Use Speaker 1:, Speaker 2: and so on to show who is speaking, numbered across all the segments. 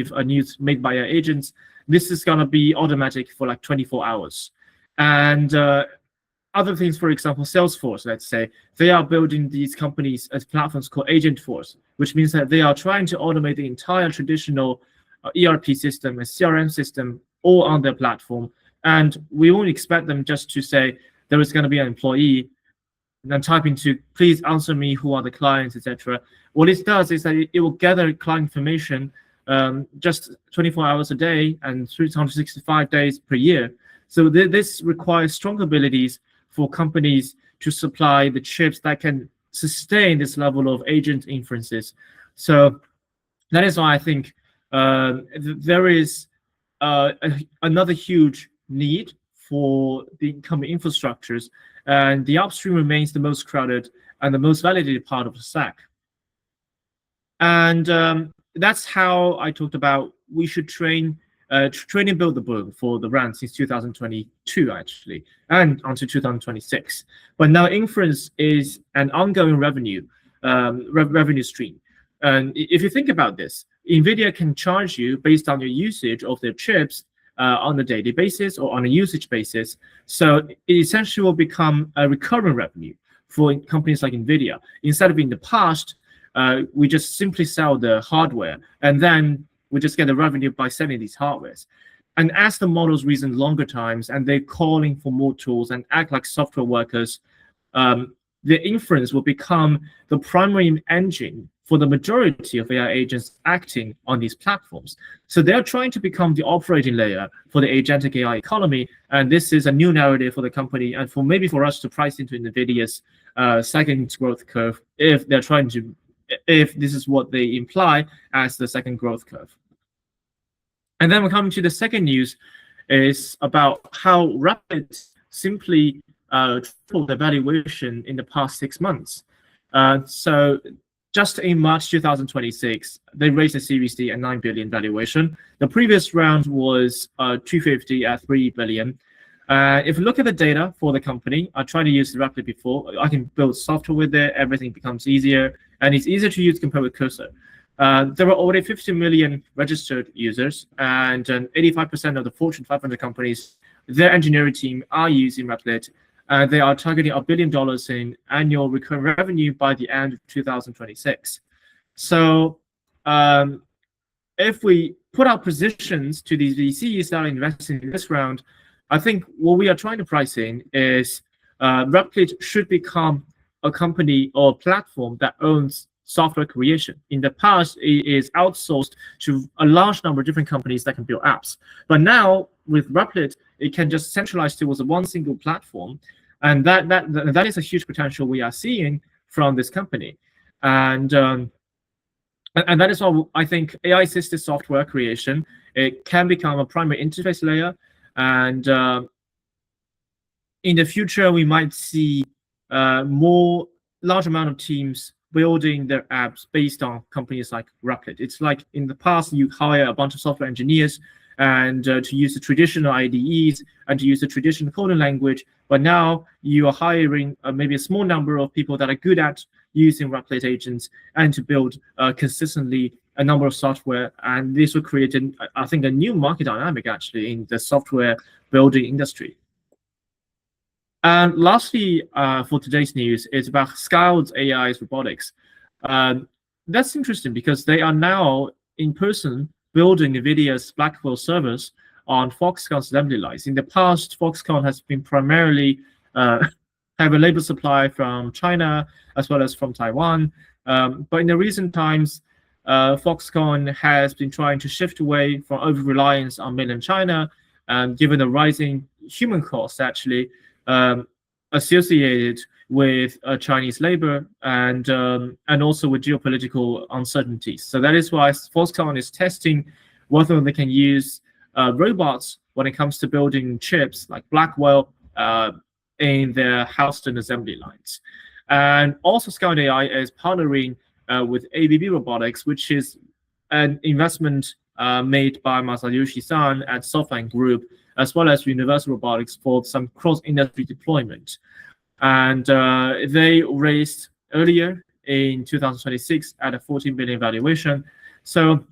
Speaker 1: receive a news made by AI agents, this is going to be automatic for like 24 hours. And other things, for example, Salesforce, let's say, they are building these companies as platforms called Agentforce, which means that they are trying to automate the entire traditional ERP system and CRM system all on their platform. And we won't expect them just to say there is going to be an employee and then type into, please answer me, who are the clients, etc. What it does is that it will gather client information just 24 hours a day and 365 days per year. So this requires strong abilities for companies to supply the chips that can sustain this level of agent inferences. So that is why I think there is another huge need for the incoming infrastructures, and the upstream remains the most crowded and the most validated part of the stack. And that's how I talked about we should train and build the boom for the brand since 2022, actually, and until 2026. But now inference is an ongoing revenue stream. And if you think about this, NVIDIA can charge you based on your usage of their chips on a daily basis or on a usage basis. So it essentially will become a recurring revenue for companies like NVIDIA. Instead of in the past, we just simply sell the hardware and then we just get the revenue by selling these hardwares. And as the models reason longer times and they're calling for more tools and act like software workers, the inference will become the primary engine for the majority of AI agents acting on these platforms. So they're trying to become the operating layer for the agentic AI economy. And this is a new narrative for the company and maybe for us to price into NVIDIA's second growth curve if this is what they imply as the second growth curve. And then we're coming to the second news is about how Rapid simply tripled the valuation in the past 6 months. So just in March 2026, they raised a Series D at 9 billion valuation. The previous round was 250 at 3 billion. If you look at the data for the company, I tried to use Rapid before. I can build software with it. Everything becomes easier, and it's easier to use compared with Cursor. There are already 50 million registered users, and 85% of the Fortune 500 companies, their engineering team are using Rapid. They are targeting $1 billion in annual recurring revenue by the end of 2026. So if we put our positions to these VCs that are investing in this round, I think what we are trying to price in is Replit should become a company or platform that owns software creation. In the past, it is outsourced to a large number of different companies that can build apps. But now with Replit, it can just centralize towards one single platform. And that is a huge potential we are seeing from this company. And that is why I think AI-assisted software creation, it can become a primary interface layer. And in the future, we might see more large amount of teams building their apps based on companies like Replit. It's like in the past, you hire a bunch of software engineers and to use the traditional IDEs and to use the traditional coding language. But now you are hiring maybe a small number of people that are good at using Replit agents and to build consistently a number of software. And this will create, I think, a new market dynamic actually in the software building industry. And lastly, for today's news, is about Scaled AI's robotics. That's interesting because they are now in person building NVIDIA's Blackwell servers on Foxconn's assembly lines. In the past, Foxconn has been primarily have a labor supply from China as well as from Taiwan. But in the recent times, Foxconn has been trying to shift away from over-reliance on mainland China, given the rising human costs actually associated with Chinese labor and also with geopolitical uncertainties. So that is why Foxconn is testing whether they can use robots when it comes to building chips like Blackwell in their Houston assembly lines. And also Scaled AI is partnering with ABB Robotics, which is an investment made by Masayoshi-san at SoftBank Group, as well as Universal Robotics for some cross-industry deployment. And they raised earlier in 2026 at a 14 billion valuation. So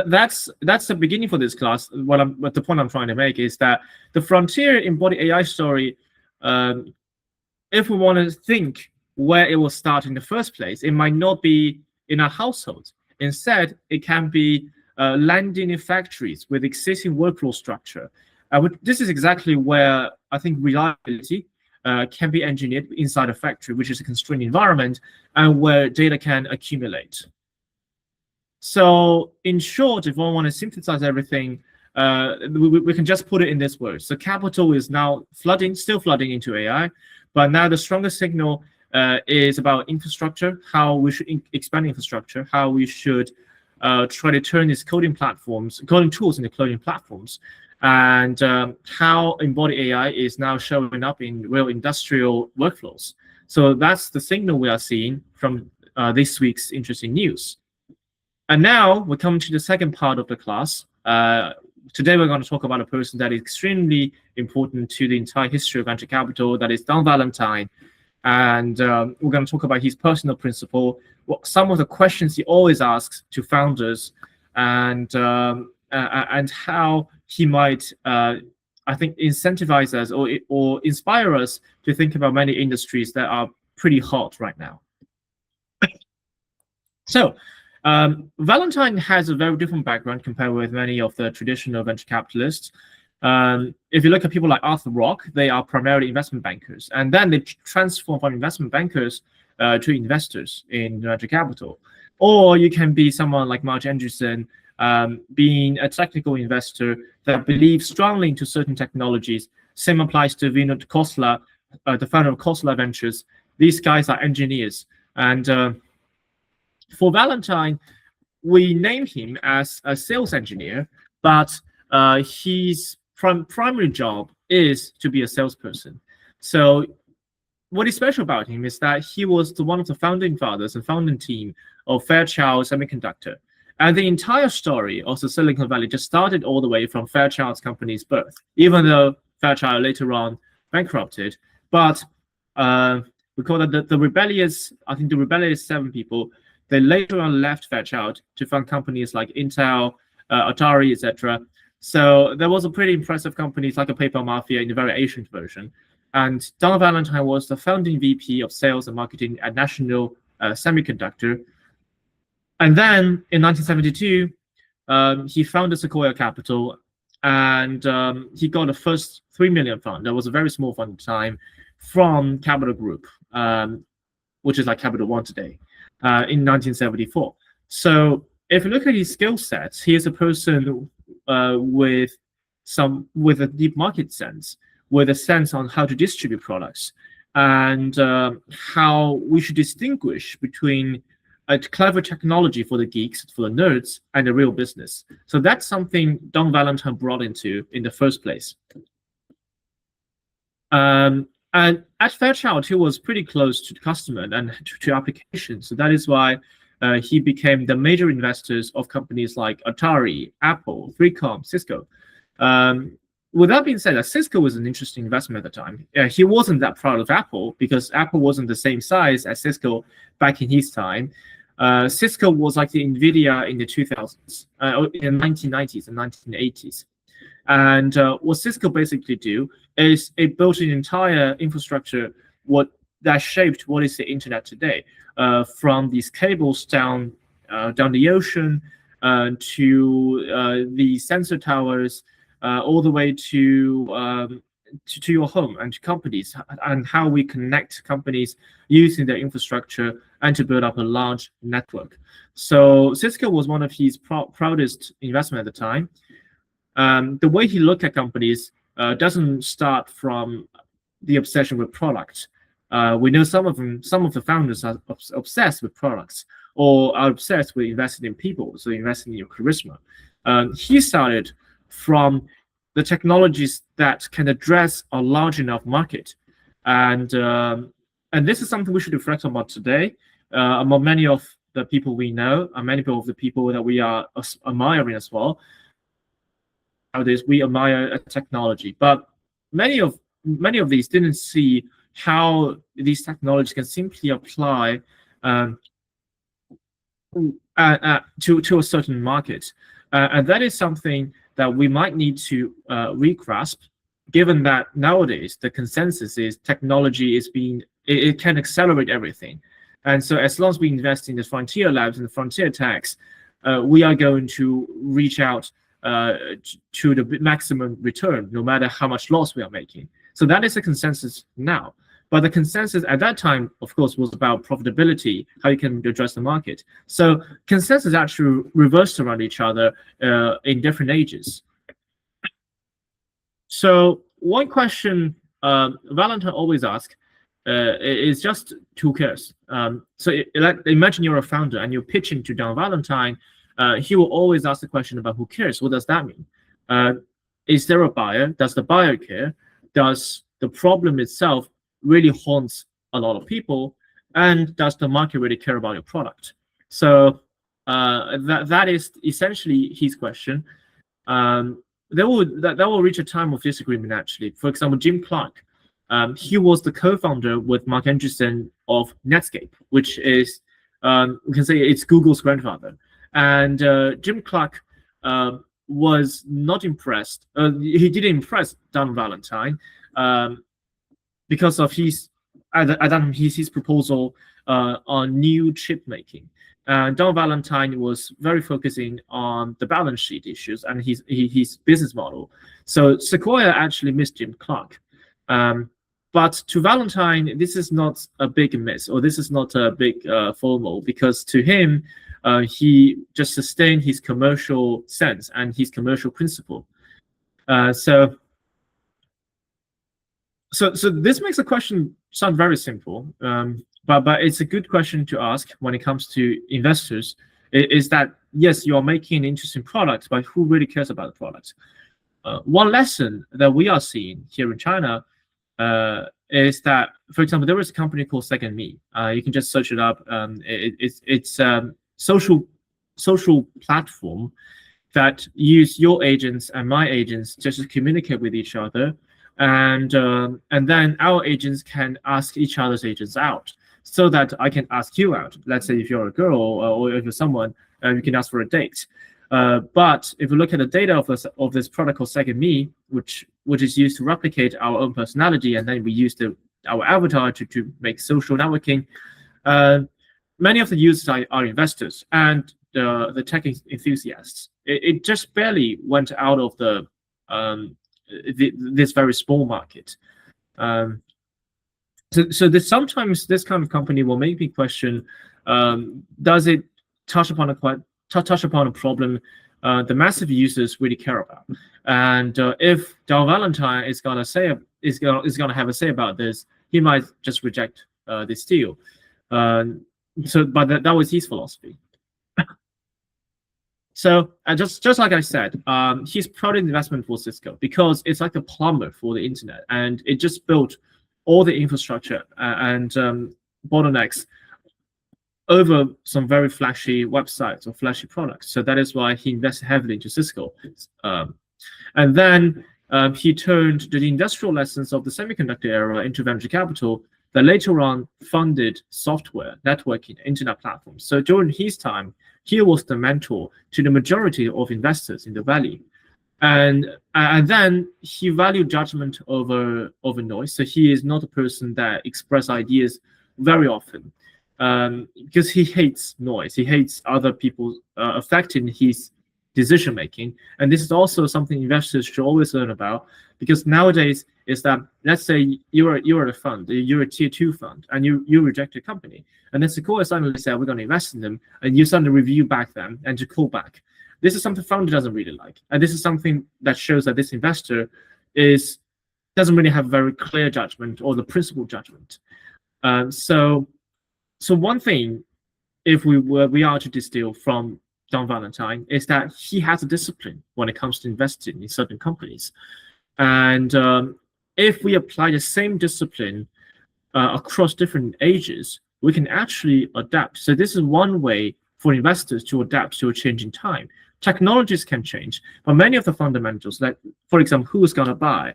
Speaker 1: that's the beginning for this class. What the point I'm trying to make is that the frontier embodied AI story, if we want to think where it will start in the first place, it might not be in our household. Instead, it can be landing in factories with existing workflow structure. This is exactly where I think reliability can be engineered inside a factory, which is a constrained environment, and where data can accumulate. So in short, if one want to synthesize everything, we can just put it in this word. So capital is now still flooding into AI, but now the strongest signal is about infrastructure, how we should expand infrastructure, how we should try to turn these coding tools into coding platforms, and how embodied AI is now showing up in real industrial workflows. So that's the signal we are seeing from this week's interesting news. And now we come to the second part of the class. Today we're going to talk about a person that is extremely important to the entire history of venture capital, that is Don Valentine. And we're going to talk about his personal principle, some of the questions he always asks to founders, and how he might, I think, incentivize us or inspire us to think about many industries that are pretty hot right now. So Valentine has a very different background compared with many of the traditional venture capitalists. If you look at people like Arthur Rock, they are primarily investment bankers, and then they transform from investment bankers to investors in venture capital. Or you can be someone like Mark Andreessen, being a technical investor that believes strongly into certain technologies. Same applies to Vinod Khosla, the founder of Khosla Ventures. These guys are engineers. And for Valentine, we name him as a sales engineer, but his primary job is to be a salesperson. So what is special about him is that he was one of the founding fathers and founding team of Fairchild Semiconductor. And the entire story of the Silicon Valley just started all the way from Fairchild's company's birth, even though Fairchild later on bankrupted. But we call that the rebellious 7 people. They later on left Fairchild to found companies like Intel, Atari, etc. So there was a pretty impressive companies like a PayPal Mafia in the very ancient version. And Don Valentine was the founding VP of sales and marketing at National Semiconductor. And then in 1972, he founded Sequoia Capital, and he got the first $3 million fund. That was a very small fund at the time from Capital Group, which is like Capital One today. In 1974. So if you look at his skill sets, he is a person with a deep market sense, with a sense on how to distribute products, and how we should distinguish between a clever technology for the geeks, for the nerds, and a real business. So that's something Don Valentine brought in the first place. And at Fairchild, he was pretty close to the customer and to applications. So that is why he became the major investors of companies like Atari, Apple, 3Com, Cisco. With that being said, Cisco was an interesting investment at the time. He wasn't that proud of Apple because Apple wasn't the same size as Cisco back in his time. Cisco was like the NVIDIA in the 2000s, in the 1990s and 1980s. And what Cisco basically do is it built an entire infrastructure that shaped what is the internet today, from these cables down the ocean to the sensor towers, all the way to your home and to companies, and how we connect companies using their infrastructure and to build up a large network. So Cisco was one of his proudest investment at the time. The way he looked at companies doesn't start from the obsession with product. We know some of the founders are obsessed with products or are obsessed with investing in people, so investing in your charisma. He started from the technologies that can address a large enough market, and this is something we should reflect about today among many of the people we know, and many of the people that we are admiring as well. Nowadays, we admire technology, but many of these didn't see how these technologies can simply apply to a certain market. And that is something that we might need to recrasp, given that nowadays the consensus is technology is it can accelerate everything. And so as long as we invest in the frontier labs and the frontier techs, we are going to reach out to the maximum return, no matter how much loss we are making. So that is the consensus now. But the consensus at that time, of course, was about profitability, how you can address the market. So consensus actually reversed around each other in different ages. So one question Valentine always asks is just who cares? Imagine you're a founder and you're pitching to Don Valentine. He will always ask the question about who cares. What does that mean? Is there a buyer? Does the buyer care? Does the problem itself really haunts a lot of people? And does the market really care about your product? So that is essentially his question. That will reach a time of disagreement, actually. For example, Jim Clark, he was the co-founder with Mark Andreessen of Netscape, which is, we can say it's Google's grandfather. And Jim Clark was not impressed. He didn't impress Don Valentine because of his proposal on new chip making. Don Valentine was very focusing on the balance sheet issues and his business model. So Sequoia actually missed Jim Clark. But to Valentine, this is not a big miss, or this is not a big FOMO, because to him, he just sustained his commercial sense and his commercial principle. So this makes the question sound very simple, but it's a good question to ask when it comes to investors. Is that, yes, you're making an interesting product, but who really cares about the product? One lesson that we are seeing here in China is that, for example, there is a company called Second Me. You can just search it up. It's social platform that use your agents and my agents just to communicate with each other, and then our agents can ask each other's agents out, so that I can ask you out. Let's say if you're a girl or if you're someone, you can ask for a date. But if you look at the data of this product called Second Me, which is used to replicate our own personality, and then we use our avatar to make social networking, many of the users are investors and the tech enthusiasts. It just barely went out of this very small market. So sometimes this kind of company will make me question: does it touch upon a problem the massive users really care about? And if Don Valentine is gonna have a say about this, he might just reject this deal. But that was his philosophy. So just like I said, his product investment was Cisco, because it's like the plumber for the internet, and it just built all the infrastructure and bottlenecks over some very flashy websites or flashy products. So that is why he invested heavily into Cisco. And then he turned the industrial lessons of the semiconductor era into venture capital that later on funded software, networking, internet platforms. So during his time, he was the mentor to the majority of investors in the Valley. And then he valued judgment over noise. So he is not a person that expresses ideas very often, because he hates noise. He hates other people affecting his decision making. And this is also something investors should always learn about, because nowadays is that, let's say you're a fund, you're a tier 2 fund, and you reject a company, and then Sequoia suddenly said we're going to invest in them, and you suddenly review back them and to call back. This is something founder doesn't really like, and this is something that shows that this investor doesn't really have very clear judgment or the principled judgment. So one thing, if we are to distill from Don Valentine, is that he has a discipline when it comes to investing in certain companies, and if we apply the same discipline across different ages, we can actually adapt. So this is one way for investors to adapt to a changing time. Technologies can change, but many of the fundamentals, like, for example, who is going to buy?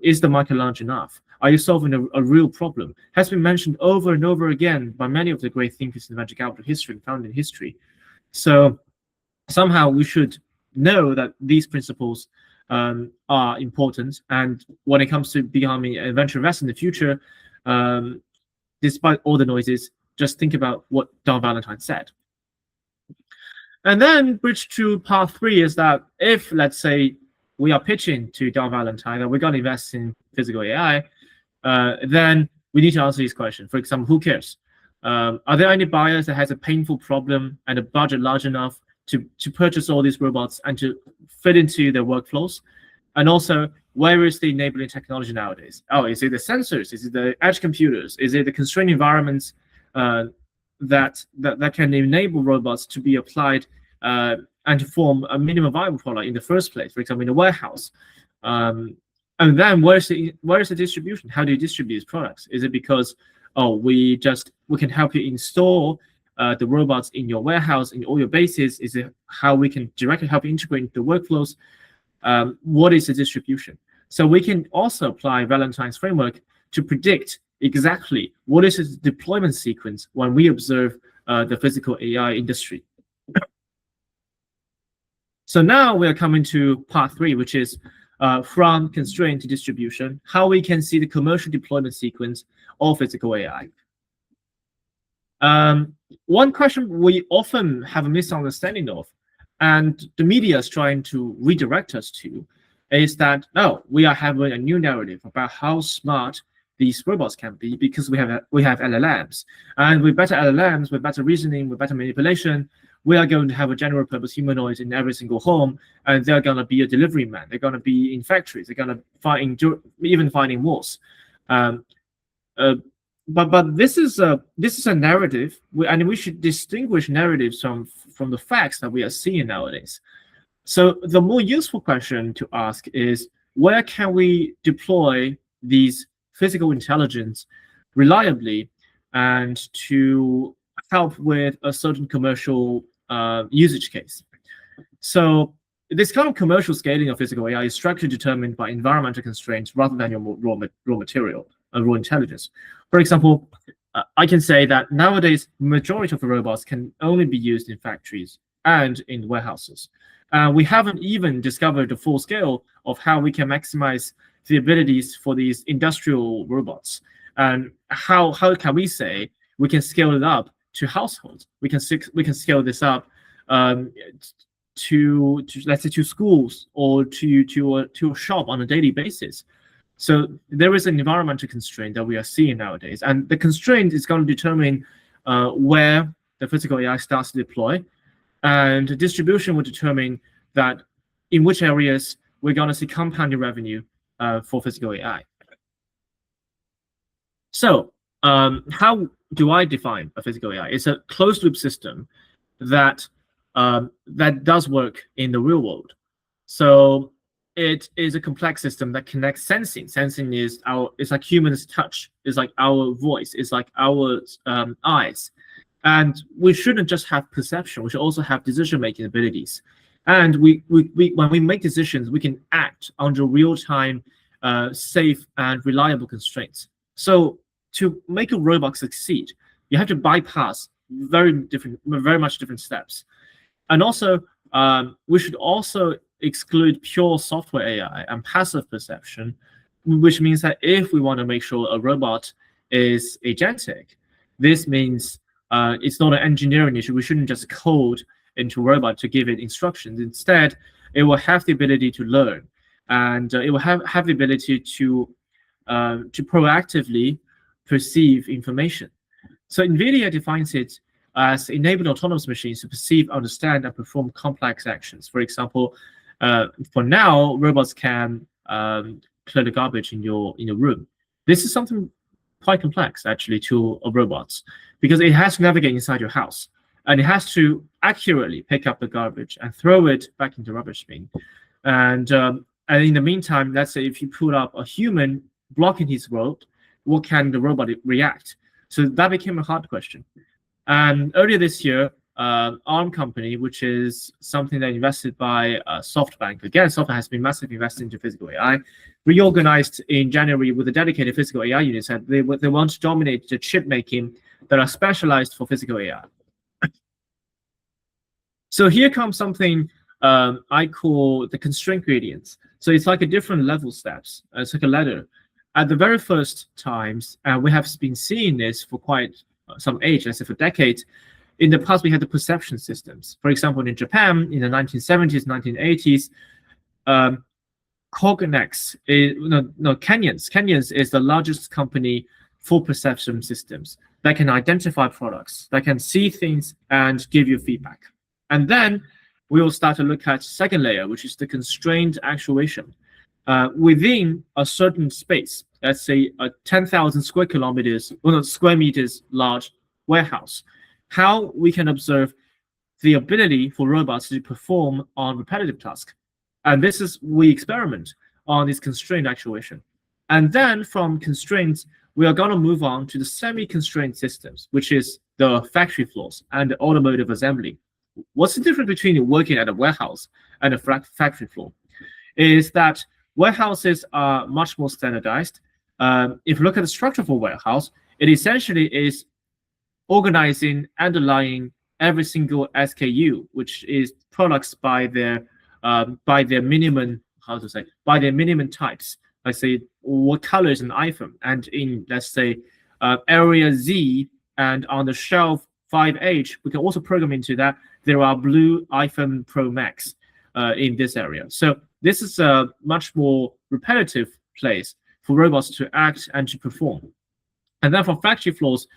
Speaker 1: Is the market large enough? Are you solving a real problem? Has been mentioned over and over again by many of the great thinkers in venture capital history and founding history. So somehow we should know that these principles are important. And when it comes to becoming a venture investor in the future, despite all the noises, just think about what Don Valentine said. And then bridge to part 3 is that if, let's say, we are pitching to Don Valentine that we're going to invest in physical AI, then we need to answer these questions. For example, who cares? Are there any buyers that has a painful problem and a budget large enough to purchase all these robots and to fit into their workflows? And also, where is the enabling technology nowadays? Oh, is it the sensors? Is it the edge computers? Is it the constrained environments that can enable robots to be applied and to form a minimum viable product in the first place? For example, in a warehouse. And then where's the distribution? How do you distribute these products? Is it because we can help you install the robots in your warehouse, in all your bases? Is it how we can directly help you integrate into the workflows? What is the distribution? So we can also apply Valentine's framework to predict exactly what is the deployment sequence when we observe the physical AI industry. So now we are coming to part 3, which is from constraint to distribution, how we can see the commercial deployment sequence of physical AI. One question we often have a misunderstanding of, and the media is trying to redirect us to, is that, we are having a new narrative about how smart these robots can be because we have LLMs. And with better LLMs, with better reasoning, with better manipulation, we are going to have a general purpose humanoid in every single home, and they're going to be a delivery man. They're going to be in factories. They're going to even find in walls. But this is a narrative, and we should distinguish narratives from the facts that we are seeing nowadays. So the more useful question to ask is, where can we deploy these physical intelligence reliably and to help with a certain commercial usage case? So this kind of commercial scaling of physical AI is structurally determined by environmental constraints rather than your raw material, raw intelligence. For example, I can say that nowadays, majority of the robots can only be used in factories and in warehouses. We haven't even discovered the full scale of how we can maximize the abilities for these industrial robots. And how can we say we can scale it up to households? We can scale this up to let's say to schools or to a shop on a daily basis. So there is an environmental constraint that we are seeing nowadays, and the constraint is going to determine where the physical AI starts to deploy, and the distribution will determine that in which areas we're going to see compounding revenue for physical AI. So how do I define a physical AI? It's a closed-loop system that does work in the real world. So it is a complex system that connects sensing. Sensing is it's like humans' touch. It's like our voice. It's like our eyes. And we shouldn't just have perception. We should also have decision-making abilities. And we when we make decisions, we can act under real-time, safe and reliable constraints. So to make a robot succeed, you have to bypass very much different steps. And also, we should also exclude pure software AI and passive perception, which means that if we want to make sure a robot is agentic, this means it's not an engineering issue. We shouldn't just code into a robot to give it instructions. Instead, it will have the ability to learn, and it will have the ability to proactively perceive information. So NVIDIA defines it as enabling autonomous machines to perceive, understand, and perform complex actions. For example, for now, robots can clear the garbage in your room. This is something quite complex, actually, to robots, because it has to navigate inside your house, and it has to accurately pick up the garbage and throw it back into the rubbish bin. And in the meantime, let's say if you put up a human blocking his road, what can the robot react? So that became a hard question. And earlier this year, ARM company, which is something that invested by SoftBank. Again, SoftBank has been massively invested into physical AI. Reorganized in January with a dedicated physical AI unit, said they want to dominate the chip making that are specialized for physical AI. So here comes something I call the constraint gradients. So it's like a different level steps. It's like a ladder. At the very first times, we have been seeing this for quite some age, let's say for decades. In the past, we had the perception systems. For example, in Japan, in the 1970s, 1980s, Cognex, Canyons is the largest company for perception systems that can identify products, that can see things and give you feedback. And then we will start to look at second layer, which is the constrained actuation. Within a certain space, let's say a 10,000 square meters large warehouse, how we can observe the ability for robots to perform on repetitive tasks. And this is, we experiment on this constrained actuation. And then from constraints, we are going to move on to the semi-constrained systems, which is the factory floors and the automotive assembly. What's the difference between working at a warehouse and a factory floor? Is that warehouses are much more standardized. If you look at the structure of a warehouse, it essentially is organizing, underlying every single SKU, which is products by their minimum, by their minimum types. Let's say what color is an iPhone, and in, let's say, area Z and on the shelf 5H, we can also program into that there are blue iPhone Pro Max in this area. So this is a much more repetitive place for robots to act and to perform. And then for factory floors,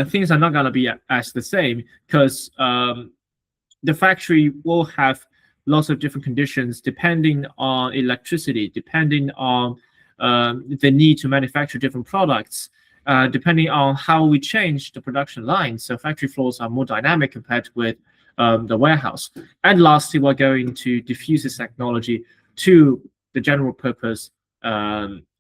Speaker 1: things are not going to be as the same, because the factory will have lots of different conditions depending on electricity, depending on the need to manufacture different products, depending on how we change the production line. So factory floors are more dynamic compared with the warehouse. And lastly, we're going to diffuse this technology to the general purpose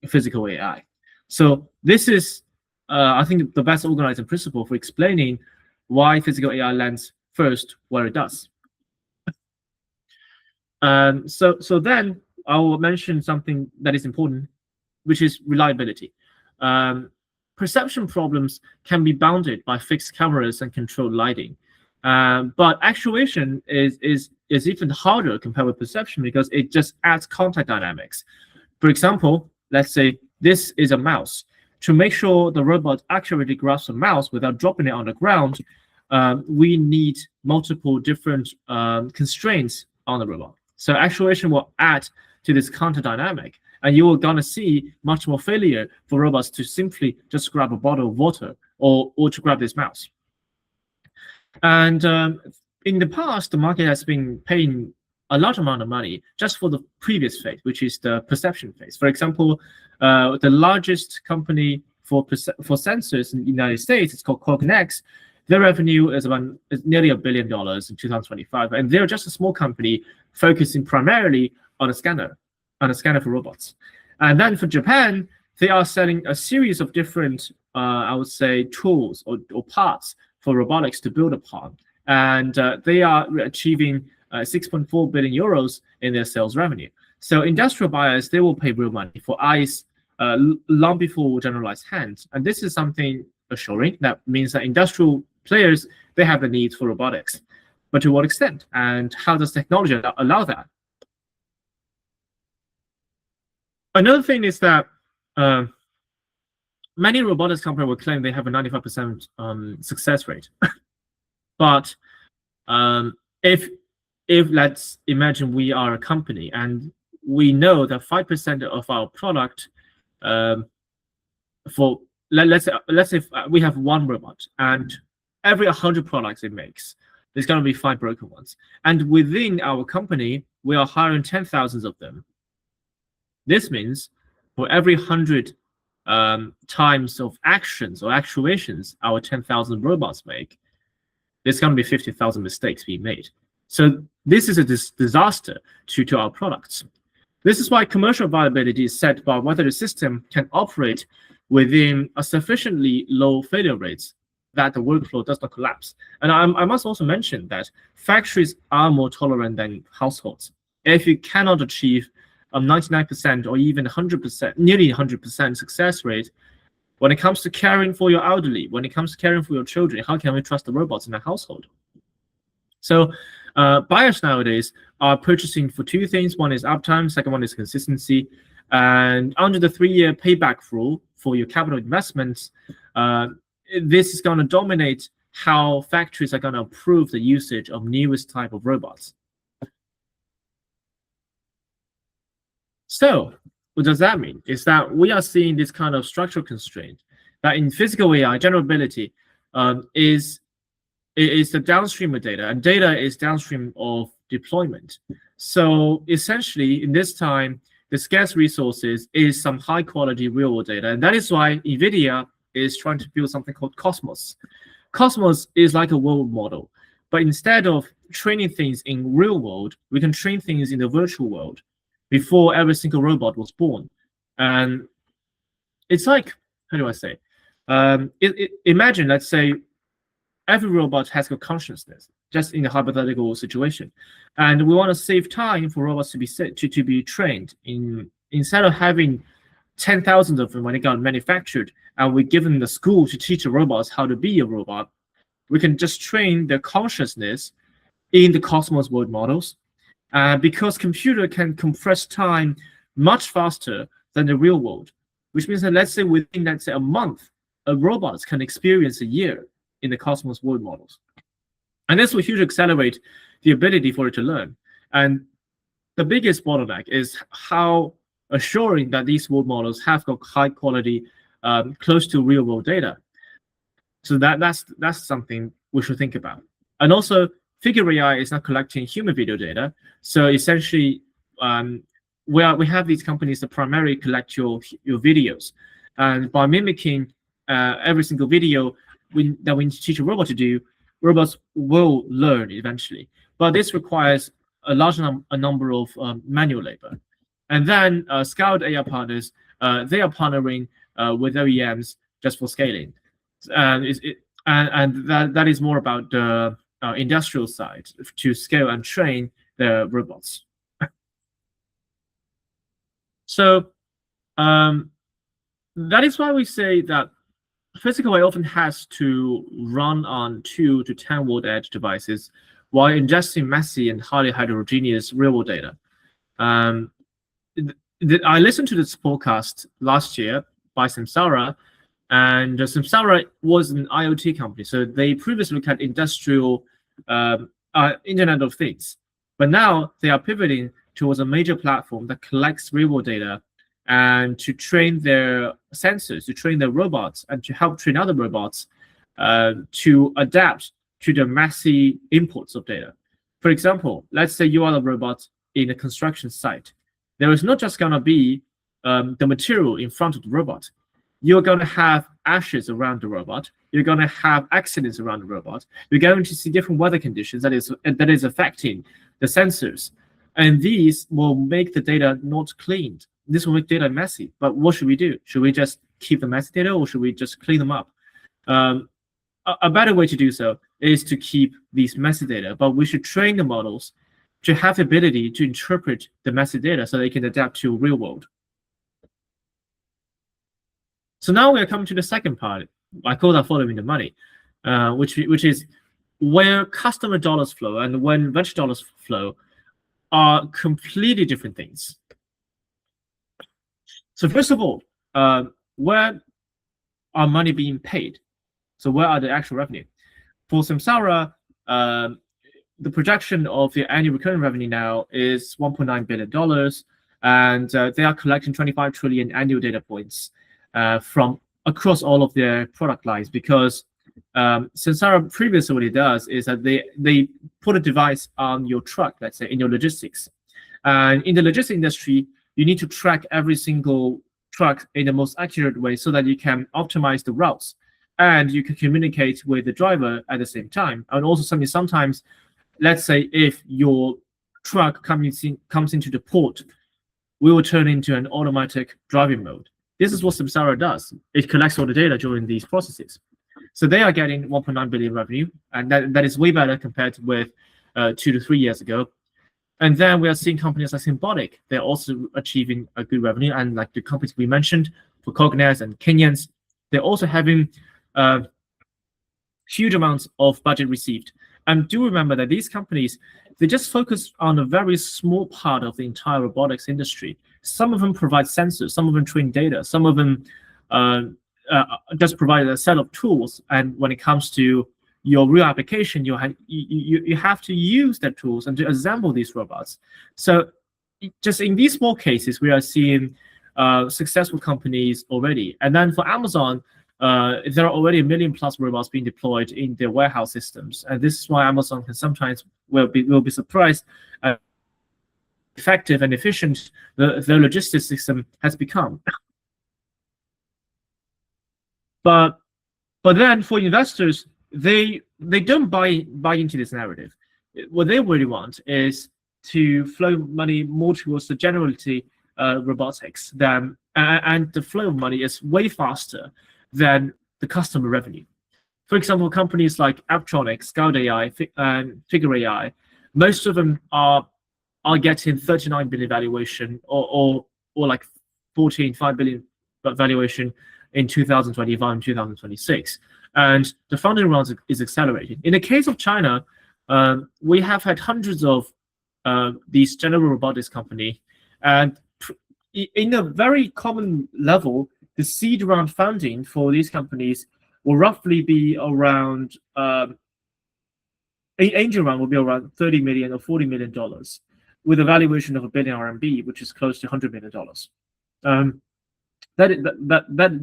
Speaker 1: physical AI. So this is, I think, the best organizing principle for explaining why physical AI lands first where it does. So then I will mention something that is important, which is reliability. Perception problems can be bounded by fixed cameras and controlled lighting. But actuation is even harder compared with perception, because it just adds contact dynamics. For example, let's say this is a mouse. To make sure the robot accurately grasps a mouse without dropping it on the ground, we need multiple different constraints on the robot. So actuation will add to this counter dynamic, and you are going to see much more failure for robots to simply just grab a bottle of water or to grab this mouse. And in the past, the market has been paying a large amount of money just for the previous phase, which is the perception phase. For example, the largest company for sensors in the United States, it's called Cognex. Their revenue is nearly $1 billion in 2025, and they're just a small company focusing primarily on a scanner for robots. And then for Japan, they are selling a series of different, I would say, tools or parts for robotics to build upon. And they are achieving 6.4 billion euros in their sales revenue. So industrial buyers, they will pay real money for eyes long before generalized hands. And this is something assuring. That means that industrial players, they have the need for robotics. But to what extent? And how does technology allow that? Another thing is that many robotics companies will claim they have a 95% success rate. But if let's imagine we are a company and we know that 5% of our product, let's say we have one robot, and every 100 products it makes, there's going to be 5 broken ones. And within our company, we are hiring 10,000 of them. This means for every 100 times of actions or actuations our 10,000 robots make, there's going to be 50,000 mistakes being made. So this is a disaster to our products. This is why commercial viability is set by whether the system can operate within a sufficiently low failure rates that the workflow does not collapse. And I must also mention that factories are more tolerant than households. If you cannot achieve a 99% or even 100%, nearly 100% success rate, when it comes to caring for your elderly, when it comes to caring for your children, how can we trust the robots in a household? So Buyers nowadays are purchasing for two things. One is uptime, second one is consistency. And under the 3-year payback rule for your capital investments, this is going to dominate how factories are going to approve the usage of newest type of robots. So what does that mean? Is that we are seeing this kind of structural constraint that in physical AI, generability is the downstream of data, and data is downstream of deployment. So essentially, in this time, the scarce resources is some high quality real world data. And that is why NVIDIA is trying to build something called Cosmos. Cosmos is like a world model, but instead of training things in real world, we can train things in the virtual world before every single robot was born. And it's like, how do I say? Imagine, let's say, every robot has a consciousness, just in a hypothetical situation, and we want to save time for robots to be trained. Instead of having 10,000 of them when they got manufactured, and we give them the school to teach the robots how to be a robot, we can just train their consciousness in the Cosmos world models, because computer can compress time much faster than the real world, which means that let's say within a month, a robot can experience a year in the Cosmos world models. And this will hugely accelerate the ability for it to learn. And the biggest bottleneck is how assuring that these world models have got high quality, close to real world data. So that's something we should think about. And also, Figure AI is not collecting human video data. So essentially, we have these companies that primarily collect your videos. And by mimicking every single video that we teach a robot to do, robots will learn eventually. But this requires a large number of manual labor. And then scaled AI partners, they are partnering with OEMs just for scaling. And that is more about the industrial side to scale and train the robots. So that is why we say that physical AI often has to run on 2 to 10 watt edge devices while ingesting messy and highly heterogeneous real-world data. I listened to this podcast last year by Samsara, and Samsara was an IoT company. So they previously looked at industrial Internet of Things, but now they are pivoting towards a major platform that collects real-world data and to train their sensors, to train their robots, and to help train other robots to adapt to the messy inputs of data. For example, let's say you are a robot in a construction site. There is not just going to be the material in front of the robot. You're going to have ashes around the robot. You're going to have accidents around the robot. You're going to see different weather conditions that is affecting the sensors. And these will make the data not cleaned. This will make data messy. But what should we do? Should we just keep the messy data, or should we just clean them up? A better way to do so is to keep these messy data, but we should train the models to have the ability to interpret the messy data so they can adapt to real world. So now we are coming to the second part. I call that following the money, which is where customer dollars flow and when venture dollars flow are completely different things. So first of all, where are money being paid? So where are the actual revenue? For Samsara, the projection of the annual recurring revenue now is $1.9 billion, and they are collecting 25 trillion annual data points from across all of their product lines, because Samsara previously what it does is that they put a device on your truck, let's say in your logistics. And in the logistics industry, you need to track every single truck in the most accurate way so that you can optimize the routes and you can communicate with the driver at the same time. And also sometimes, let's say if your truck comes into the port, we will turn into an automatic driving mode. This is what Samsara does. It collects all the data during these processes. So they are getting 1.9 billion revenue, and that is way better compared with 2 to 3 years ago. And then we are seeing companies like Symbolic, they're also achieving a good revenue. And like the companies we mentioned, for Cognize and Kenyans, they're also having huge amounts of budget received. And do remember that these companies, they just focus on a very small part of the entire robotics industry. Some of them provide sensors, some of them train data, some of them uh, just provide a set of tools. And when it comes to your real application, you have to use the tools and to assemble these robots. So just in these small cases, we are seeing successful companies already. And then for Amazon, there are already 1 million plus robots being deployed in their warehouse systems, and this is why Amazon can sometimes will be surprised effective and efficient the logistics system has become. But then for investors, they don't buy into this narrative. What they really want is to flow money more towards the generality robotics than, and the flow of money is way faster than the customer revenue. For example, companies like Apptronics, Scout AI, and Figure AI, most of them are getting 39 billion valuation or like 14.5 billion valuation in 2025 and 2026. And the funding rounds is accelerating. In the case of China, we have had hundreds of these general robotics company, and in a very common level, the seed round funding for these companies will roughly be around angel round will be around $30 million or $40 million, with a valuation of 1 billion RMB, which is close to $100 million.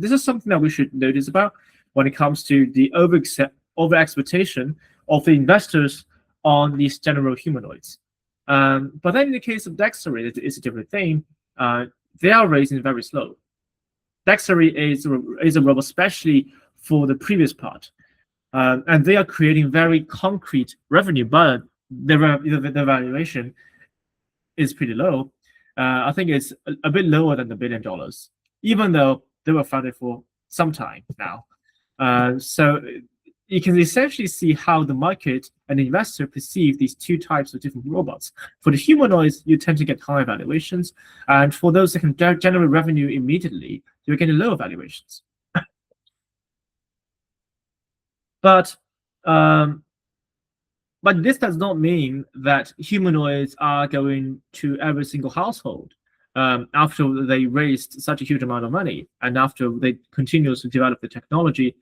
Speaker 1: This is something that we should notice about when it comes to the over expectation of the investors on these general humanoids. But then in the case of Dextery, it's a different thing. They are raising very slow. Dextery is a robot, especially for the previous part, and they are creating very concrete revenue, but the valuation is pretty low. I think it's a bit lower than the $1 billion, even though they were founded for some time now. So you can essentially see how the market and the investor perceive these two types of different robots. For the humanoids, you tend to get higher valuations, and for those that can generate revenue immediately, you're getting lower valuations. But this does not mean that humanoids are going to every single household after they raised such a huge amount of money, and after they continue to develop the technology.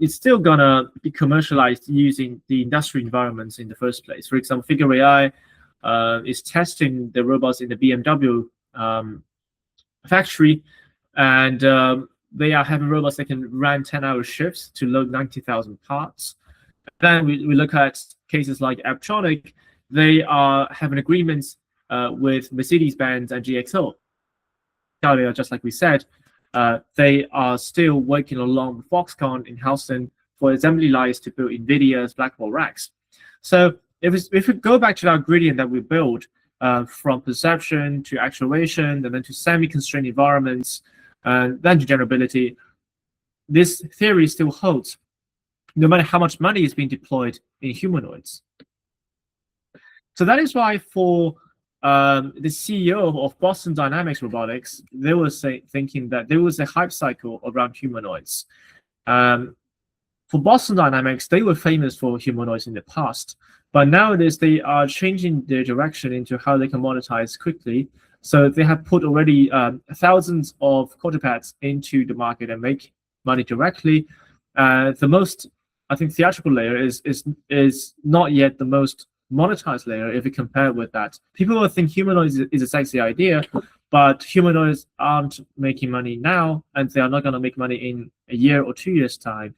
Speaker 1: It's still gonna be commercialized using the industry environments in the first place. For example, Figure AI is testing the robots in the BMW factory, and they are having robots that can run 10-hour shifts to load 90,000 parts. Then we look at cases like Apptronics. They are having agreements with Mercedes-Benz and GXO. Just like we said, they are still working along with Foxconn in Houston for assembly lines to build NVIDIA's Blackwell racks. So if we go back to our gradient that we build from perception to actuation, and then to semi-constrained environments, then to generability, this theory still holds, no matter how much money is being deployed in humanoids. So that is why for the CEO of Boston Dynamics Robotics, they were thinking that there was a hype cycle around humanoids. For Boston Dynamics, they were famous for humanoids in the past, but nowadays they are changing their direction into how they can monetize quickly. So they have put already thousands of quadrupeds into the market and make money directly. The most, I think, theatrical layer is not yet the most monetized layer if we compare with that. People will think humanoids is a sexy idea, but humanoids aren't making money now, and they are not going to make money in a year or 2 years' time.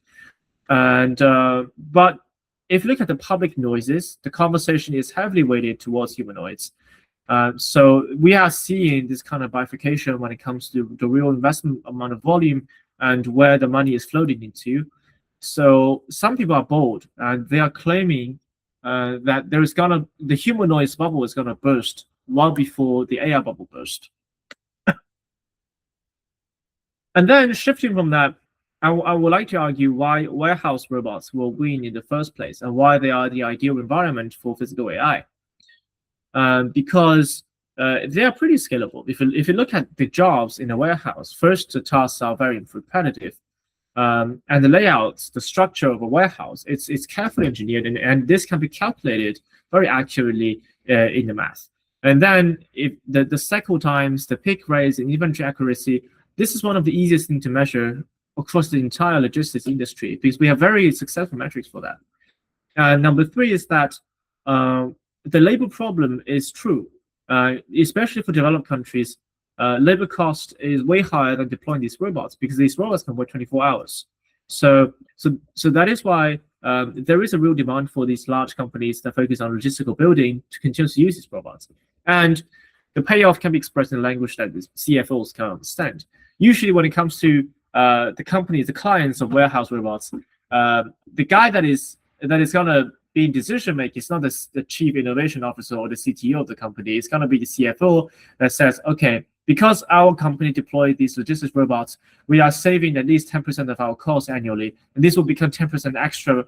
Speaker 1: And but if you look at the public noises, the conversation is heavily weighted towards humanoids. So we are seeing this kind of bifurcation when it comes to the real investment amount of volume and where the money is floating into. So some people are bold, and they are claiming that the humanoids bubble is gonna burst well before the AI bubble burst. And then shifting from that, I would like to argue why warehouse robots will win in the first place and why they are the ideal environment for physical AI. Because they are pretty scalable. If you look at the jobs in a warehouse, first, the tasks are very repetitive. and the layouts, the structure of a warehouse, it's carefully engineered, and this can be calculated very accurately in the math. And then if the cycle times, the pick rates, and inventory accuracy, this is one of the easiest things to measure across the entire logistics industry because we have very successful metrics for that. Number three is that the labor problem is true, especially for developed countries. Labor cost is way higher than deploying these robots because these robots can work 24 hours. So that is why there is a real demand for these large companies that focus on logistical building to continue to use these robots. And the payoff can be expressed in a language that the CFOs can understand. Usually when it comes to the companies, the clients of warehouse robots, the guy that is going to be in decision making is not the chief innovation officer or the CTO of the company. It's going to be the CFO that says, okay, because our company deployed these logistics robots, we are saving at least 10% of our costs annually, and this will become 10% extra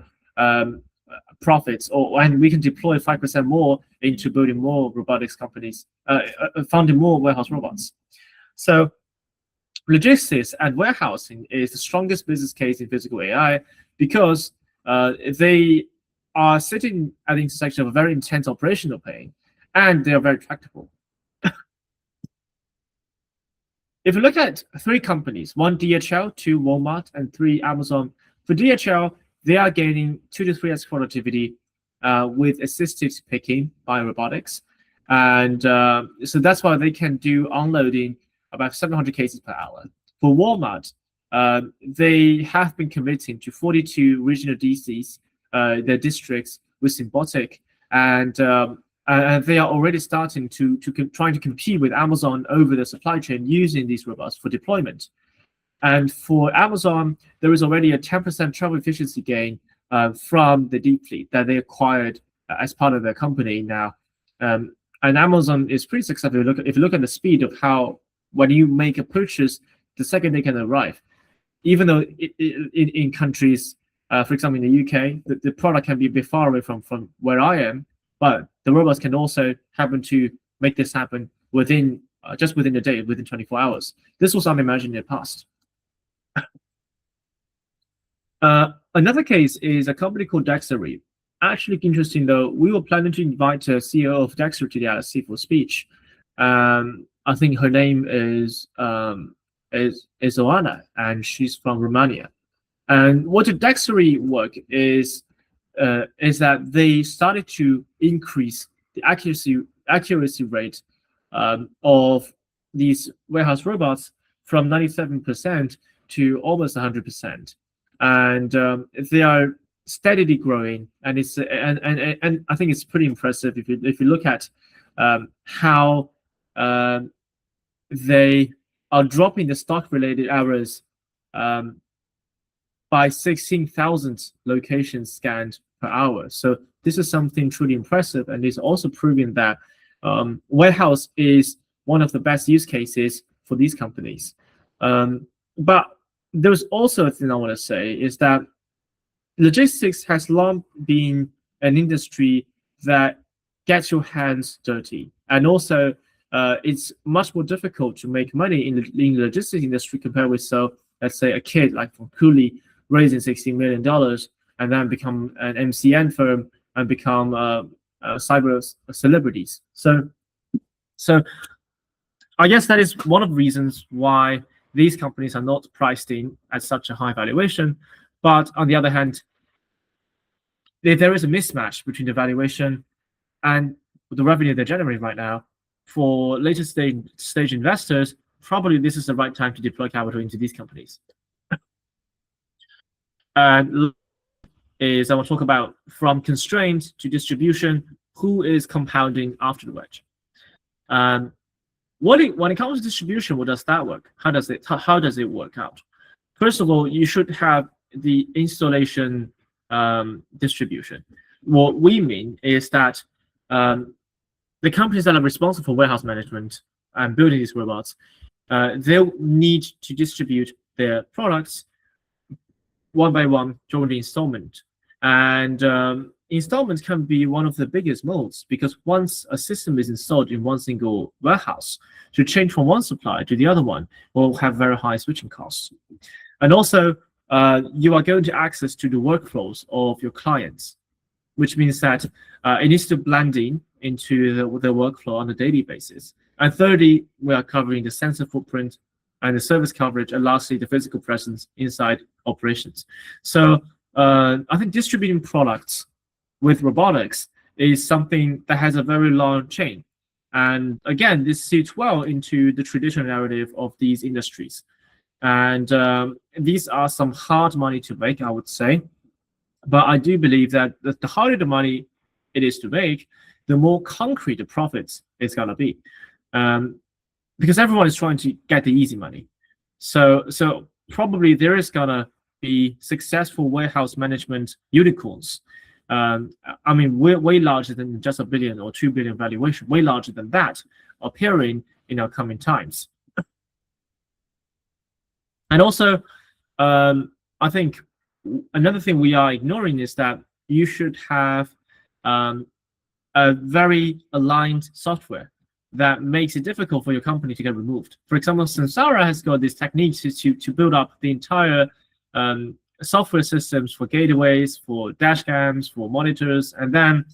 Speaker 1: profits, and we can deploy 5% more into building more robotics companies, funding more warehouse robots. So logistics and warehousing is the strongest business case in physical AI because they are sitting at the intersection of a very intense operational pain, and they are very tractable. If you look at three companies, one DHL, two Walmart, and three Amazon, for DHL, they are gaining 2 to 3x productivity with assisted picking by robotics. And so that's why they can do unloading about 700 cases per hour. For Walmart, they have been committing to 42 regional DCs, their districts with Symbotic, and they are already starting to trying to compete with Amazon over the supply chain using these robots for deployment. And for Amazon, there is already a 10% travel efficiency gain from the deep fleet that they acquired as part of their company now. And Amazon is pretty successful. If you look at the speed of how, when you make a purchase, the second they can arrive, even though in countries, for example, in the UK, the product can be a bit far away from where I am, but the robots can also happen to make this happen within just within a day, within 24 hours. This was unimagined in the past. Another case is a company called Dextery. Actually interesting though, we were planning to invite the CEO of Dextery to the ISC for speech. I think her name is Oana, and she's from Romania. And what the Dextery work is that they started to increase the accuracy rate of these warehouse robots from 97% to almost 100%, and they are steadily growing. And it's and I think it's pretty impressive if you look at how they are dropping the stock-related errors by 16,000 locations scanned per hour. So this is something truly impressive, and it's also proving that warehouse is one of the best use cases for these companies. But there's also a thing I want to say is that logistics has long been an industry that gets your hands dirty, and also it's much more difficult to make money in the logistics industry compared with, so let's say, a kid like from Cooley raising $16 million and then become an MCN firm and become cyber celebrities. So I guess that is one of the reasons why these companies are not priced in at such a high valuation. But on the other hand, there is a mismatch between the valuation and the revenue they're generating right now. For later stage investors, probably this is the right time to deploy capital into these companies. And I want to talk about from constraint to distribution, who is compounding after the wedge. When it comes to distribution, what does that work? How does it work out? First of all, you should have the installation distribution. What we mean is that the companies that are responsible for warehouse management and building these robots, they'll need to distribute their products one by one during the installment. And installments can be one of the biggest modes, because once a system is installed in one single warehouse, to change from one supplier to the other one will have very high switching costs. And also, you are going to access to the workflows of your clients, which means that it needs to blend into the workflow on a daily basis. And thirdly, we are covering the sensor footprint and the service coverage, and lastly, the physical presence inside operations. So I think distributing products with robotics is something that has a very long chain. And again, this suits well into the traditional narrative of these industries. And these are some hard money to make, I would say. But I do believe that the harder the money it is to make, the more concrete the profits is going to be. Because everyone is trying to get the easy money. So probably there is going to be successful warehouse management unicorns. I mean, we're way larger than just $1 billion or $2 billion valuation, way larger than that, appearing in our coming times. And also, I think another thing we are ignoring is that you should have a very aligned software that makes it difficult for your company to get removed. For example, Samsara has got this technique to build up the entire software systems for gateways, for dash cams, for monitors, and then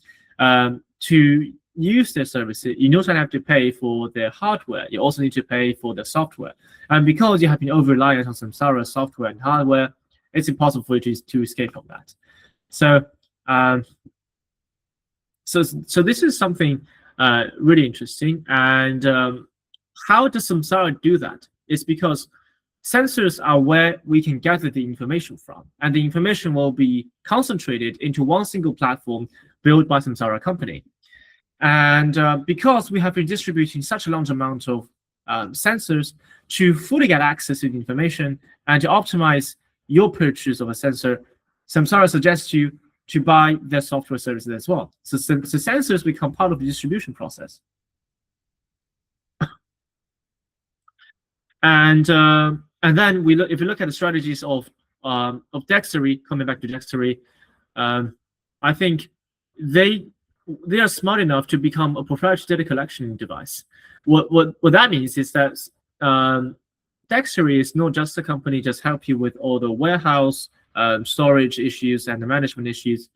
Speaker 1: to use their services, you not only have to pay for their hardware, you also need to pay for the software. And because you have been over-reliant on Samsara software and hardware, it's impossible for you to escape from that. So, so this is something really interesting. And how does Samsara do that? It's because sensors are where we can gather the information from, and the information will be concentrated into one single platform built by Samsara company. And because we have been distributing such a large amount of sensors to fully get access to the information and to optimize your purchase of a sensor, Samsara suggests you to buy their software services as well. So sensors become part of the distribution process. And then if you look at the strategies of Dextery, coming back to Dextery, I think they are smart enough to become a proprietary data collection device. What that means is that Dextery is not just a company just help you with all the warehouse storage issues and the management issues.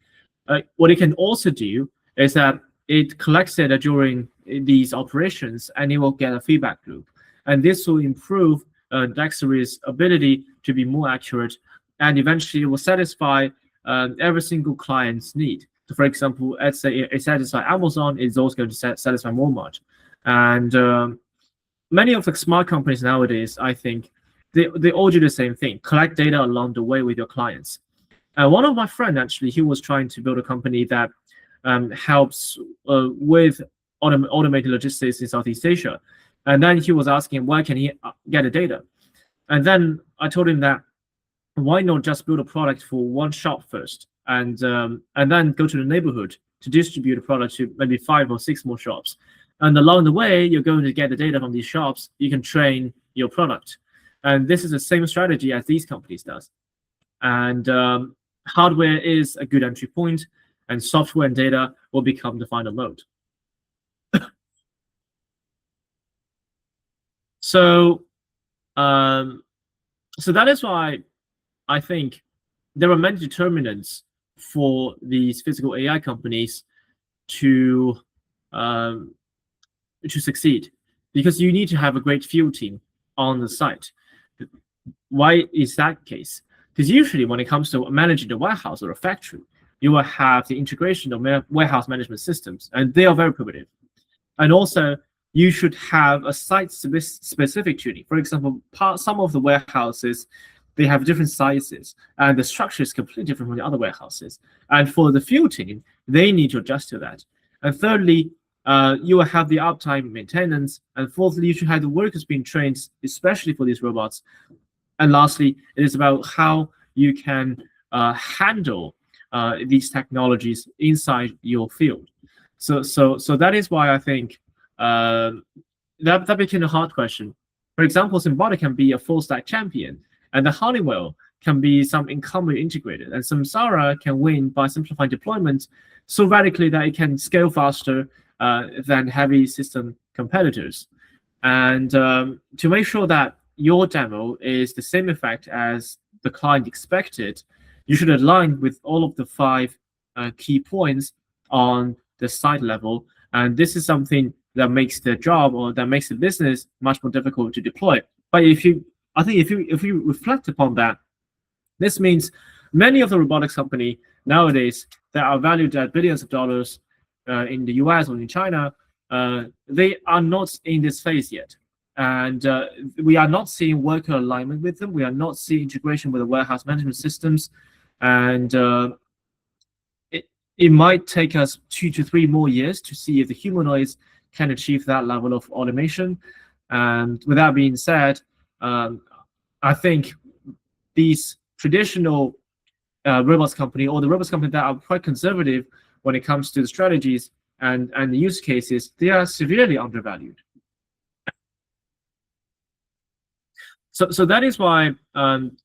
Speaker 1: What it can also do is that it collects data during these operations, and it will get a feedback loop. And this will improve Dextery's ability to be more accurate, and eventually it will satisfy every single client's need. So for example, let's say it satisfies Amazon, it's also going to satisfy Walmart. And many of the smart companies nowadays, I think, they all do the same thing, collect data along the way with your clients. One of my friends, actually, he was trying to build a company that helps with automated logistics in Southeast Asia. And then he was asking, where can he get the data? And then I told him that, why not just build a product for one shop first, and then go to the neighborhood to distribute the product to maybe 5 or 6 more shops. And along the way, you're going to get the data from these shops. You can train your product. And this is the same strategy as these companies does. And hardware is a good entry point, and software and data will become the final mode. So that is why I think there are many determinants for these physical AI companies to succeed, because you need to have a great field team on the site. Why is that case? Because usually when it comes to managing the warehouse or a factory, you will have the integration of warehouse management systems, and they are very primitive. And also, you should have a site-specific tuning. For example, some of the warehouses, they have different sizes, and the structure is completely different from the other warehouses. And for the field team, they need to adjust to that. And thirdly, you will have the uptime maintenance. And fourthly, you should have the workers being trained, especially for these robots. And lastly, it is about how you can handle these technologies inside your field. So that is why I think that became a hard question. For example, Symbiotic can be a full-stack champion, and the Honeywell can be some incumbent integrated, and Samsara can win by simplifying deployment so radically that it can scale faster than heavy system competitors. And to make sure that your demo is the same effect as the client expected, you should align with all of the 5 key points on the site level. And this is something that makes the job or that makes the business much more difficult to deploy. But if you reflect upon that, this means many of the robotics company nowadays that are valued at billions of dollars in the US or in China, they are not in this phase yet. And we are not seeing worker alignment with them. We are not seeing integration with the warehouse management systems. And it might take us 2 to 3 more years to see if the humanoids can achieve that level of automation. And with that being said, I think these traditional robots company or the robots company that are quite conservative when it comes to the strategies and the use cases, they are severely undervalued. So that is why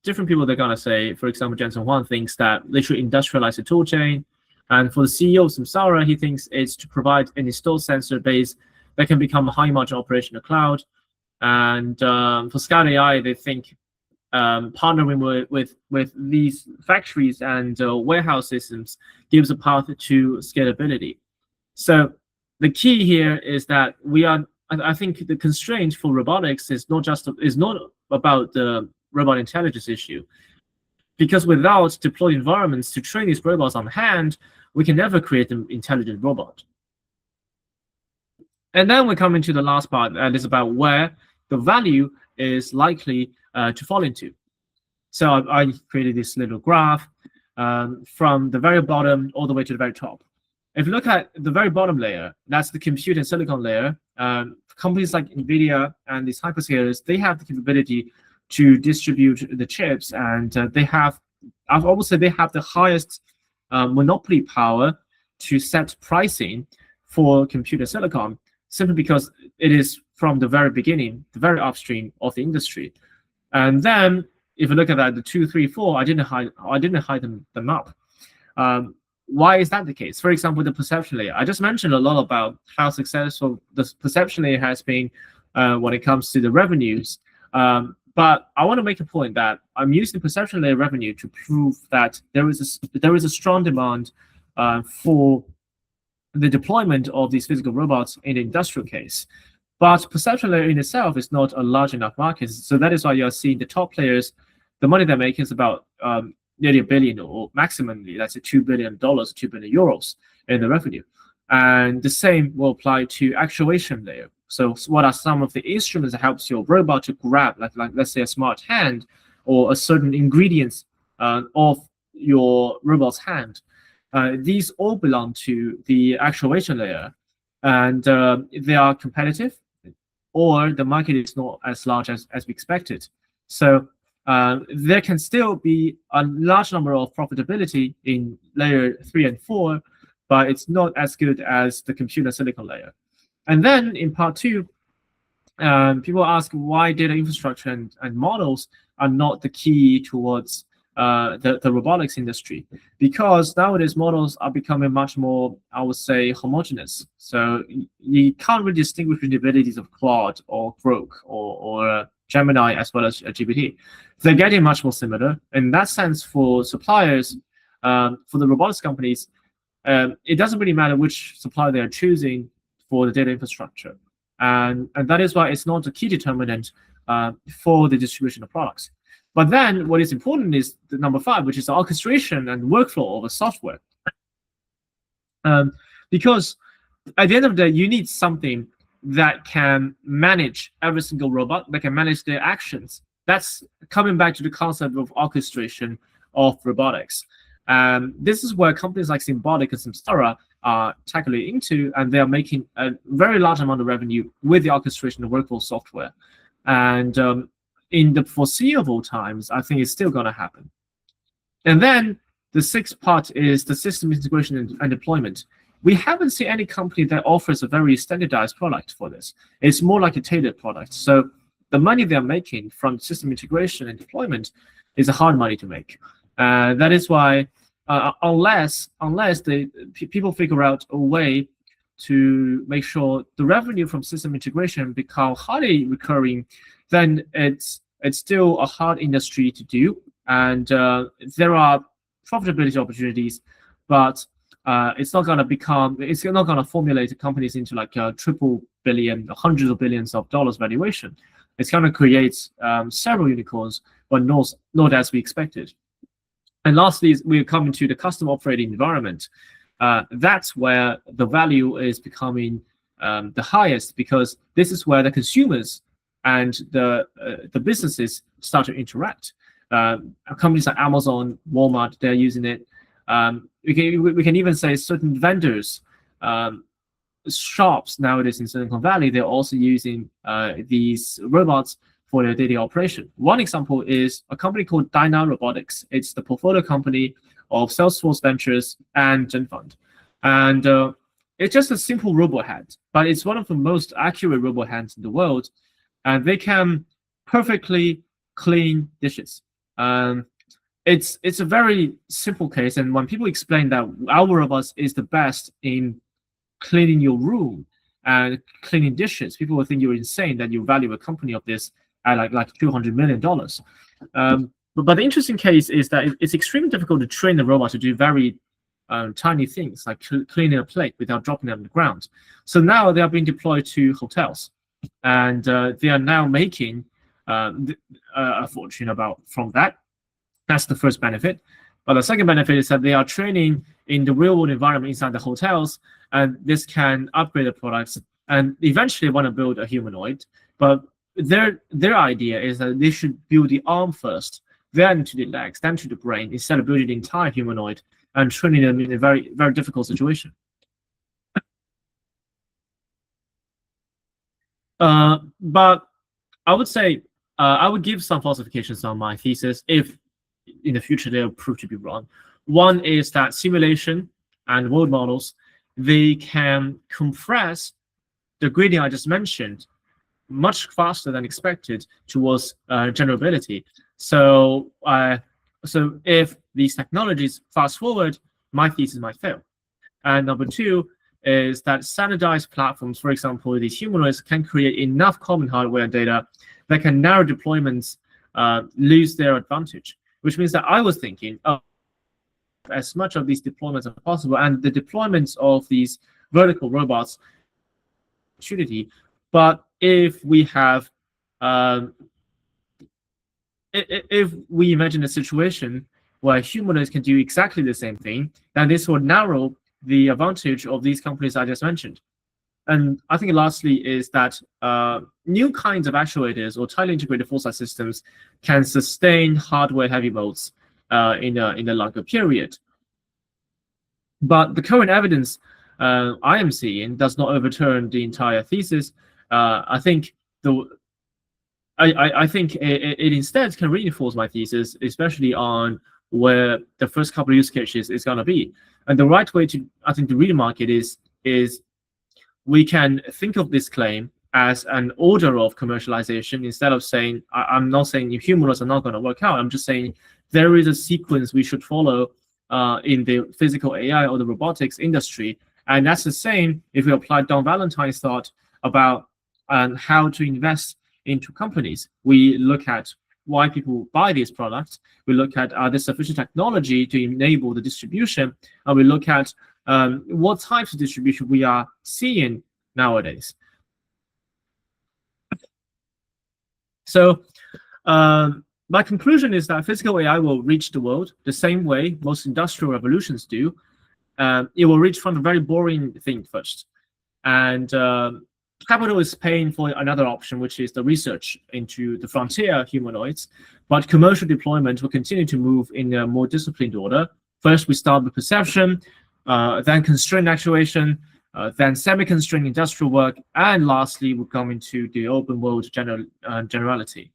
Speaker 1: different people, they're gonna say, for example, Jensen Huang thinks that they should industrialize the tool chain. And for the CEO of Samsara, he thinks it's to provide an installed sensor base that can become a high margin operational cloud. And for Scout AI, they think partnering with these factories and warehouse systems gives a path to scalability. So the key here is that I think the constraint for robotics is not about the robot intelligence issue, because without deployed environments to train these robots on hand, we can never create an intelligent robot. And then we come into the last part, and it's about where the value is likely to fall into. So I created this little graph from the very bottom all the way to the very top. If you look at the very bottom layer, that's the compute and silicon layer. Companies like NVIDIA and these hyperscalers, they have the capability to distribute the chips, and I've always said they have the highest monopoly power to set pricing for computer silicon, simply because it is from the very beginning, the very upstream of the industry. And then if you look at that, the 2, 3, 4, I didn't hide them up. Why is that the case? For example, the perception layer. I just mentioned a lot about how successful the perception layer has been when it comes to the revenues. But I want to make a point that I'm using perception layer revenue to prove that there is a strong demand for the deployment of these physical robots in the industrial case. But perception layer in itself is not a large enough market. So that is why you're seeing the top players, the money they're making is about nearly $1 billion, or maximally, that's $2 billion, 2 billion euros in the revenue. And the same will apply to actuation layer. So what are some of the instruments that helps your robot to grab, like let's say a smart hand or a certain ingredients of your robot's hand? These all belong to the actuation layer, and they are competitive, or the market is not as large as we expected. So there can still be a large number of profitability in layer 3 and 4, but it's not as good as the computer silicon layer. And then in part 2, people ask why data infrastructure and models are not the key towards the robotics industry, because nowadays models are becoming much more, I would say, homogeneous. So you can't really distinguish the abilities of Claude or Grok or Gemini as well as GPT. They're getting much more similar. In that sense, for suppliers, for the robotics companies, it doesn't really matter which supplier they are choosing for the data infrastructure. And that is why it's not a key determinant for the distribution of products. But then what is important is the number 5, which is the orchestration and workflow of a software. Because at the end of the day, you need something that can manage every single robot, that can manage their actions. That's coming back to the concept of orchestration of robotics. This is where companies like Symbolic and Samsara are tackling into, and they are making a very large amount of revenue with the orchestration of workflow software. And in the foreseeable times, I think it's still going to happen. And then the 6th part is the system integration and deployment. We haven't seen any company that offers a very standardized product for this. It's more like a tailored product. So the money they're making from system integration and deployment is a hard money to make. That is why, unless people figure out a way to make sure the revenue from system integration become highly recurring, then it's still a hard industry to do. and there are profitability opportunities, but it's not going to formulate companies into like a triple billion, hundreds of billions of dollars valuation. It's going to create several unicorns, but not as we expected. And lastly, we're coming to the custom operating environment. That's where the value is becoming the highest, because this is where the consumers and the businesses start to interact. Companies like Amazon, Walmart, they're using it. We can even say certain vendors, shops nowadays in Silicon Valley, they're also using these robots for their daily operation. One example is a company called Dyna Robotics. It's the portfolio company of Salesforce Ventures and GenFund. And it's just a simple robot hand, but it's one of the most accurate robot hands in the world. And they can perfectly clean dishes. It's a very simple case. And when people explain that our robots is the best in cleaning your room and cleaning dishes, people will think you're insane, that you value a company of this at like $200 million. But the interesting case is that it's extremely difficult to train the robot to do very tiny things like cleaning a plate without dropping it on the ground. So now they are being deployed to hotels, and they are now making a fortune from that. That's the first benefit. But the second benefit is that they are training in the real world environment inside the hotels, and this can upgrade the products. And eventually want to build a humanoid, but their idea is that they should build the arm first, then to the legs, then to the brain, instead of building the entire humanoid and training them in a very, very difficult situation. But I would say I would give some falsifications on my thesis if in the future they'll prove to be wrong. One is that simulation and world models, they can compress the gradient I just mentioned much faster than expected towards generability. So if these technologies fast forward, my thesis might fail. And number two is that standardized platforms, for example, these humanoids, can create enough common hardware and data that can narrow deployments lose their advantage, which means that I was thinking of as much of these deployments as possible, and the deployments of these vertical robots opportunity. But if we have if we imagine a situation where humanoids can do exactly the same thing, then this would narrow the advantage of these companies I just mentioned. And I think lastly is that new kinds of actuators or tightly integrated foresight systems can sustain hardware-heavy modes in a longer period. But the current evidence I am seeing does not overturn the entire thesis. I think it instead can reinforce my thesis, especially on where the first couple of use cases is going to be. And the right way to, I think, to read the market is we can think of this claim as an order of commercialization instead of saying, I'm not saying humanoids are not going to work out. I'm just saying there is a sequence we should follow in the physical AI or the robotics industry. And that's the same if we apply Don Valentine's thought about how to invest into companies. We look at why people buy these products. We look at are there sufficient technology to enable the distribution, and we look at what types of distribution we are seeing nowadays. So my conclusion is that physical AI will reach the world the same way most industrial revolutions do. It will reach from a very boring thing first. And capital is paying for another option, which is the research into the frontier humanoids. But commercial deployment will continue to move in a more disciplined order. First, we start with perception, then constrained actuation, then semi-constrained industrial work, and lastly, we'll come into the open world generality.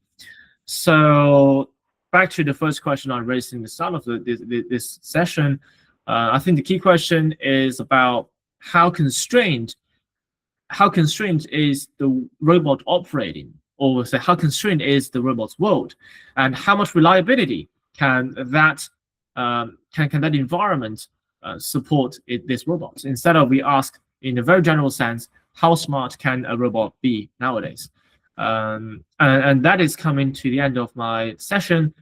Speaker 1: So back to the first question I raised in the start of this session, I think the key question is about how constrained is the robot operating, or say how constrained is the robot's world, and how much reliability can that environment support this robot? Instead of we ask in a very general sense, how smart can a robot be nowadays? And that is coming to the end of my session.